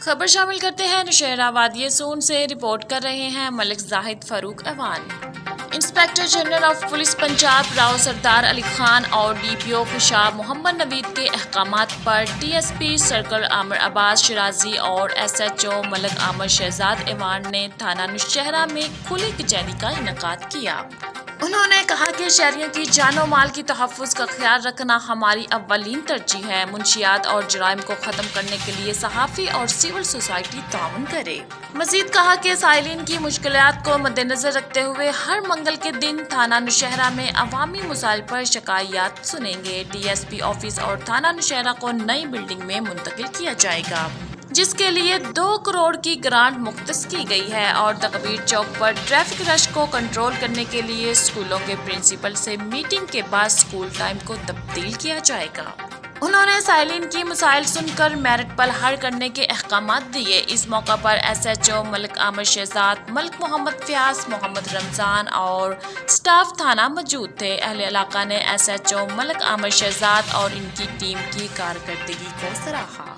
خبر شامل کرتے ہیں نوشہرہ وادی سون سے، رپورٹ کر رہے ہیں ملک زاہد فاروق ایوان۔ Inspector general of police Punjab Rao سردار علی خان اور ڈی پی او خشاب محمد نوید کے احکامات پر ڈی ایس پی سرکل عامر عباس شرازی اور ایس ایچ او ملک عامر شہزاد ایوان نے تھانہ نوشہرہ میں کھلی کچہری کا انعقاد کیا۔ انہوں نے کہا کہ شہریوں کی جان و مال کی تحفظ کا خیال رکھنا ہماری اولین ترجیح ہے۔ منشیات اور جرائم کو ختم کرنے کے لیے صحافی اور سول سوسائٹی تعاون کرے۔ مزید کہا کہ سائلین کی مشکلات کو مد نظر رکھتے ہوئے ہر منگل کے دن تھانہ نوشہرہ میں عوامی مسائل پر شکایات سنیں گے۔ ڈی ایس پی آفس اور تھانہ نوشہرہ کو نئی بلڈنگ میں منتقل کیا جائے گا، جس کے لیے 2 کروڑ کی گرانٹ مختص کی گئی ہے، اور تکبیر چوک پر ٹریفک رش کو کنٹرول کرنے کے لیے اسکولوں کے پرنسپل سے میٹنگ کے بعد اسکول ٹائم کو تبدیل کیا جائے گا۔ انہوں نے سائلین کی مسائل سن کر میرٹ پر حل کرنے کے احکامات دیے۔ اس موقع پر ایس ایچ او ملک عامر شہزاد، ملک محمد فیاض، محمد رمضان اور سٹاف تھانہ موجود تھے۔ اہل علاقہ نے ایس ایچ او ملک عامر شہزاد اور ان کی ٹیم کی کارکردگی کو سراہا۔